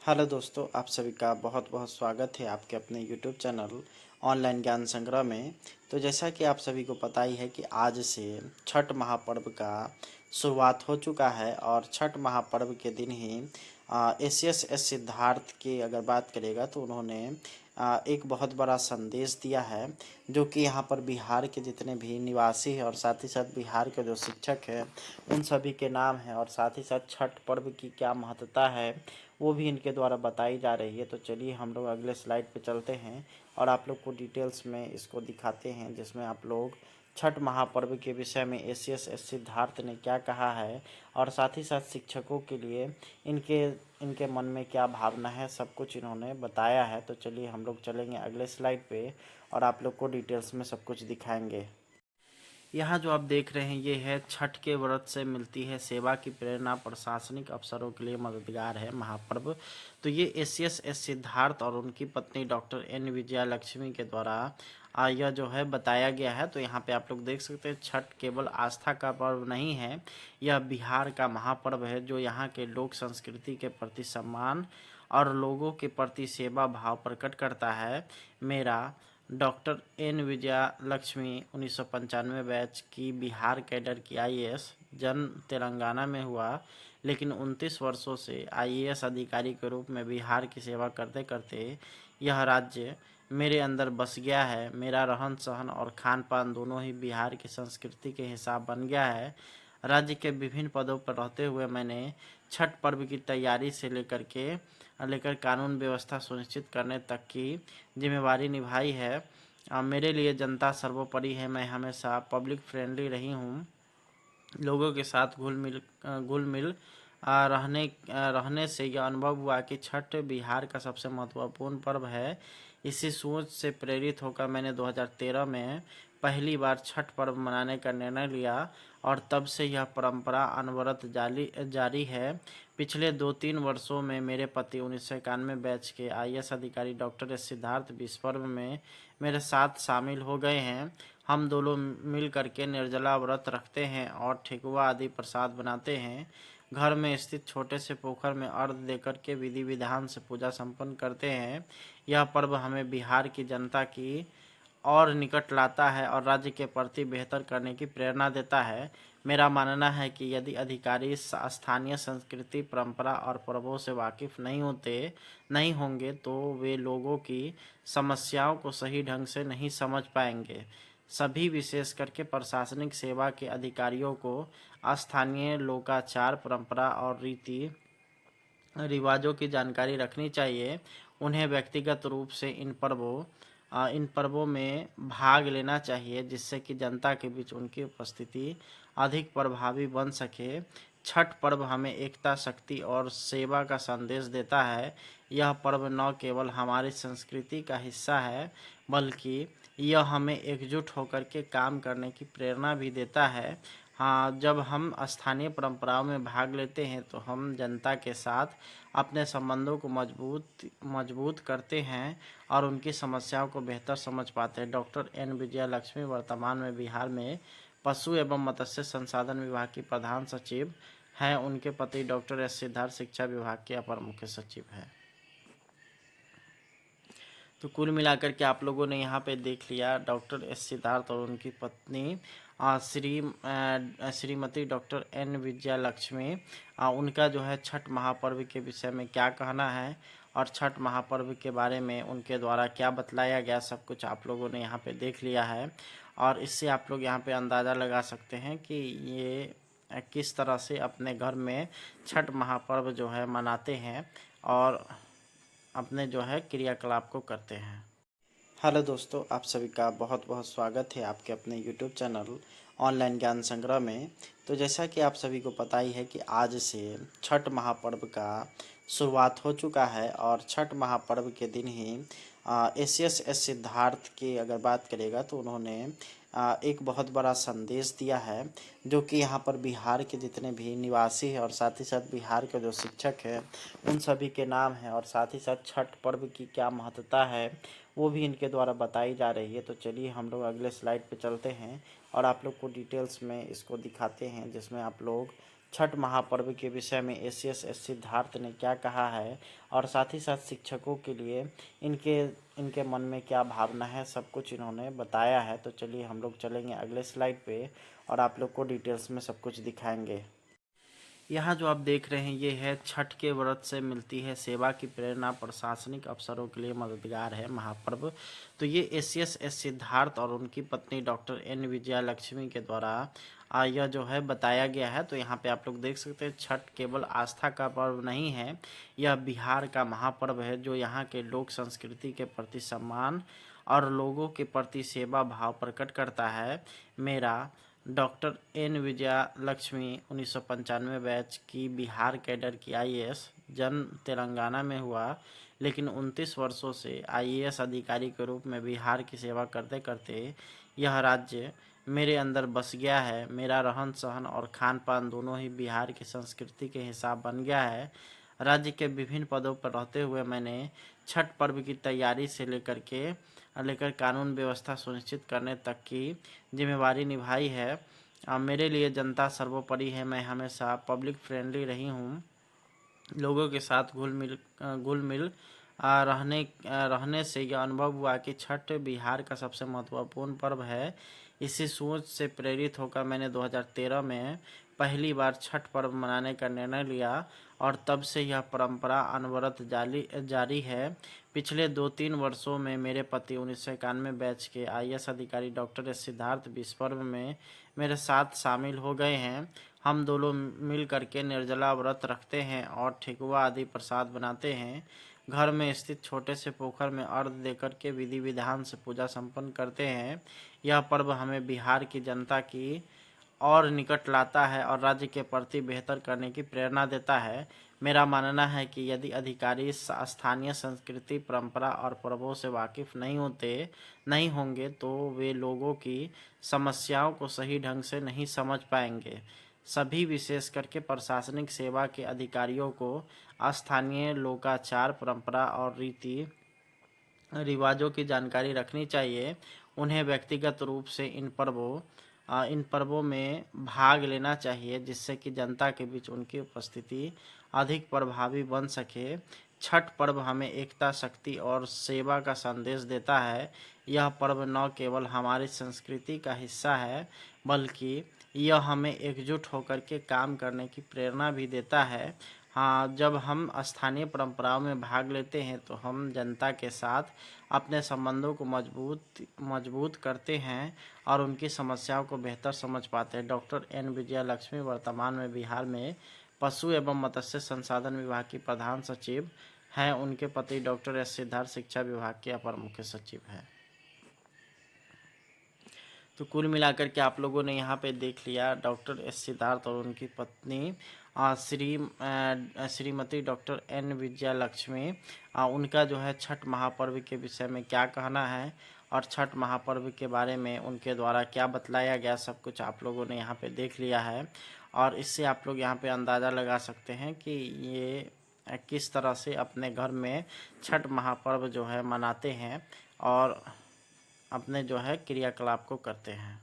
Hello दोस्तों, आप सभी का बहुत बहुत स्वागत है आपके अपने यूट्यूब चैनल ऑनलाइन ज्ञान संग्रह में। तो जैसा कि आप सभी को पता ही है कि आज से छठ महापर्व का शुरुआत हो चुका है और छठ महापर्व के दिन ही एस सिद्धार्थ की अगर बात करेगा तो उन्होंने एक बहुत बड़ा संदेश दिया है, जो कि यहाँ पर बिहार के जितने भी निवासी हैं और साथ ही साथ बिहार के जो शिक्षक हैं उन सभी के नाम हैं और साथ ही साथ छठ पर्व की क्या महत्ता है वो भी इनके द्वारा बताई जा रही है। तो चलिए हम लोग अगले स्लाइड पे चलते हैं और आप लोग को डिटेल्स में इसको दिखाते हैं, जिसमें आप लोग छठ महापर्व के विषय में एस सिद्धार्थ ने क्या कहा है और साथ ही साथ शिक्षकों के लिए इनके इनके मन में क्या भावना है, सब कुछ इन्होंने बताया है। तो चलिए हम लोग चलेंगे अगले स्लाइड पे और आप लोग को डिटेल्स में सब कुछ दिखाएंगे। यहाँ जो आप देख रहे हैं ये है छठ के व्रत से मिलती है सेवा की प्रेरणा, प्रशासनिक अवसरों के लिए मददगार है महापर्व। तो ये एस सिद्धार्थ और उनकी पत्नी डॉक्टर एन विजया लक्ष्मी के द्वारा यह जो है बताया गया है। तो यहाँ पे आप लोग देख सकते हैं छठ केवल आस्था का पर्व नहीं है, यह बिहार का महापर्व है जो यहाँ के लोक संस्कृति के प्रति सम्मान और लोगों के प्रति सेवा भाव प्रकट करता है। मेरा doctor N Vijaya Lakshmi 1995 batch की बिहार कैडर की आईएएस, जन्म तेलंगाना में हुआ, लेकिन 29 वर्षों से आईएएस अधिकारी के रूप में बिहार की सेवा करते करते यह राज्य मेरे अंदर बस गया है। मेरा रहन सहन और खान पान दोनों ही बिहार की संस्कृति के हिसाब बन गया है। राज्य के विभिन्न पदों पर रहते हुए मैंने छठ पर्व की तैयारी से लेकर कानून व्यवस्था सुनिश्चित करने तक की जिम्मेवारी निभाई है। मेरे लिए जनता सर्वोपरि है। मैं हमेशा पब्लिक फ्रेंडली रही हूँ। लोगों के साथ घुल मिल रहने से यह अनुभव हुआ कि छठ बिहार का सबसे महत्वपूर्ण पर्व है। इसी सोच से प्रेरित होकर मैंने 2013 में पहली बार छठ पर्व मनाने का निर्णय लिया और तब से यह परंपरा अनवरत जारी है। पिछले 2-3 वर्षों में मेरे पति 1991 बैच के आईएएस अधिकारी डॉक्टर एस सिद्धार्थ भी इस पर्व में मेरे साथ शामिल हो गए हैं। हम दोनों मिल करके निर्जला व्रत रखते हैं और ठेकुआ आदि प्रसाद बनाते हैं। घर में स्थित छोटे से पोखर में अर्घ्य देकर के विधि विधान से पूजा संपन्न करते हैं। यह पर्व हमें बिहार की जनता की और निकट लाता है और राज्य के प्रति बेहतर करने की प्रेरणा देता है। मेरा मानना है कि यदि अधिकारी स्थानीय संस्कृति, परंपरा और पर्वों से वाकिफ नहीं होंगे तो वे लोगों की समस्याओं को सही ढंग से नहीं समझ पाएंगे। सभी विशेष करके प्रशासनिक सेवा के अधिकारियों को स्थानीय लोकाचार, परंपरा और रीति रिवाजों की जानकारी रखनी चाहिए। उन्हें व्यक्तिगत रूप से इन पर्वों में भाग लेना चाहिए, जिससे कि जनता के बीच उनकी उपस्थिति अधिक प्रभावी बन सके। छठ पर्व हमें एकता, शक्ति और सेवा का संदेश देता है। यह पर्व न केवल हमारी संस्कृति का हिस्सा है, बल्कि यह हमें एकजुट होकर के काम करने की प्रेरणा भी देता है। हाँ, जब हम स्थानीय परंपराओं में भाग लेते हैं तो हम जनता के साथ अपने संबंधों को मजबूत करते हैं और उनकी समस्याओं को बेहतर समझ पाते हैं। डॉक्टर एन विजया लक्ष्मी वर्तमान में बिहार में पशु एवं मत्स्य संसाधन विभाग की प्रधान सचिव हैं। उनके पति डॉक्टर एस सिद्धार्थ शिक्षा विभाग के अपर मुख्य सचिव हैं। तो कुल मिलाकर के आप लोगों ने यहाँ पे देख लिया डॉक्टर एस सिद्धार्थ और उनकी पत्नी श्रीमती डॉक्टर एन विजया लक्ष्मी, उनका जो है छठ महापर्व के विषय में क्या कहना है और छठ महापर्व के बारे में उनके द्वारा क्या बतलाया गया, सब कुछ आप लोगों ने यहाँ पे देख लिया है। और इससे आप लोग यहाँ पे अंदाज़ा लगा सकते हैं कि ये किस तरह से अपने घर में छठ महापर्व जो है मनाते हैं और अपने जो है क्रियाकलाप को करते हैं। हेलो दोस्तों, आप सभी का बहुत बहुत स्वागत है आपके अपने यूट्यूब चैनल ऑनलाइन ज्ञान संग्रह में। तो जैसा कि आप सभी को पता ही है कि आज से छठ महापर्व का शुरुआत हो चुका है और छठ महापर्व के दिन ही एस सिद्धार्थ की अगर बात करेगा तो उन्होंने एक बहुत बड़ा संदेश दिया है, जो कि यहाँ पर बिहार के जितने भी निवासी हैं और साथ ही साथ बिहार के जो शिक्षक हैं उन सभी के नाम हैं और साथ ही साथ छठ पर्व की क्या महत्ता है वो भी इनके द्वारा बताई जा रही है। तो चलिए हम लोग अगले स्लाइड पे चलते हैं और आप लोग को डिटेल्स में इसको दिखाते हैं, जिसमें आप लोग छठ महापर्व के विषय में एस सिद्धार्थ ने क्या कहा है और साथ ही साथ शिक्षकों के लिए इनके इनके मन में क्या भावना है, सब कुछ इन्होंने बताया है। तो चलिए हम लोग चलेंगे अगले स्लाइड पे और आप लोग को डिटेल्स में सब कुछ दिखाएंगे। यहाँ जो आप देख रहे हैं ये है छठ के व्रत से मिलती है सेवा की प्रेरणा, प्रशासनिक अवसरों के लिए मददगार है महापर्व। तो ये एस सिद्धार्थ और उनकी पत्नी डॉक्टर एन विजया लक्ष्मी के द्वारा यह जो है बताया गया है। तो यहाँ पे आप लोग देख सकते हैं छठ केवल आस्था का पर्व नहीं है, यह बिहार का महापर्व है जो यहाँ के लोक संस्कृति के प्रति सम्मान और लोगों के प्रति सेवा भाव प्रकट करता है। मेरा doctor N Vijaya Lakshmi 1995 batch की बिहार कैडर की आईएएस, जन्म तेलंगाना में हुआ लेकिन 29 वर्षों से आईएएस अधिकारी के रूप में बिहार की सेवा करते करते यह राज्य मेरे अंदर बस गया है। मेरा रहन सहन और खान पान दोनों ही बिहार की संस्कृति के हिसाब बन गया है। राज्य के विभिन्न पदों पर रहते हुए मैंने छठ पर्व की तैयारी से लेकर कानून व्यवस्था सुनिश्चित करने तक की जिम्मेवारी निभाई है। मेरे लिए जनता सर्वोपरि है। मैं हमेशा पब्लिक फ्रेंडली रही हूँ। लोगों के साथ घुल मिल रहने से यह अनुभव हुआ कि छठ बिहार का सबसे महत्वपूर्ण पर्व है। इसी सोच से प्रेरित होकर मैंने 2013 में पहली बार छठ पर्व मनाने का निर्णय लिया और तब से यह परंपरा अनवरत जारी है। पिछले 2-3 वर्षों में मेरे पति 1991 बैच के आईएएस अधिकारी डॉक्टर एस सिद्धार्थ भी इस पर्व में मेरे साथ शामिल हो गए हैं। हम दोनों मिल करके निर्जला व्रत रखते हैं और ठेकुआ आदि प्रसाद बनाते हैं। घर में स्थित छोटे से पोखर में अर्घ देकर के विधि विधान से पूजा संपन्न करते हैं। यह पर्व हमें बिहार की जनता की और निकट लाता है और राज्य के प्रति बेहतर करने की प्रेरणा देता है। मेरा मानना है कि यदि अधिकारी स्थानीय संस्कृति, परंपरा और पर्वों से वाकिफ नहीं होंगे तो वे लोगों की समस्याओं को सही ढंग से नहीं समझ पाएंगे। सभी विशेष करके प्रशासनिक सेवा के अधिकारियों को स्थानीय लोकाचार, परंपरा और रीति रिवाजों की जानकारी रखनी चाहिए। उन्हें व्यक्तिगत रूप से इन पर्वों में भाग लेना चाहिए जिससे कि जनता के बीच उनकी उपस्थिति अधिक प्रभावी बन सके। छठ पर्व हमें एकता, शक्ति और सेवा का संदेश देता है। यह पर्व न केवल हमारी संस्कृति का हिस्सा है बल्कि यह हमें एकजुट होकर के काम करने की प्रेरणा भी देता है। हाँ, जब हम स्थानीय परंपराओं में भाग लेते हैं तो हम जनता के साथ अपने संबंधों को मजबूत करते हैं और उनकी समस्याओं को बेहतर समझ पाते हैं। डॉक्टर एन विजया लक्ष्मी वर्तमान में बिहार में पशु एवं मत्स्य संसाधन विभाग की प्रधान सचिव हैं। उनके पति डॉक्टर एस सिद्धार्थ शिक्षा विभाग के अपर मुख्य सचिव हैं। तो कुल मिलाकर के आप लोगों ने यहाँ पे देख लिया डॉक्टर एस सिद्धार्थ और उनकी पत्नी श्रीमती डॉक्टर एन विजया लक्ष्मी, उनका जो है छठ महापर्व के विषय में क्या कहना है और छठ महापर्व के बारे में उनके द्वारा क्या बतलाया गया, सब कुछ आप लोगों ने यहाँ पे देख लिया है। और इससे आप लोग यहाँ पे अंदाज़ा लगा सकते हैं कि ये किस तरह से अपने घर में छठ महापर्व जो है मनाते हैं और अपने जो है क्रियाकलाप को करते हैं।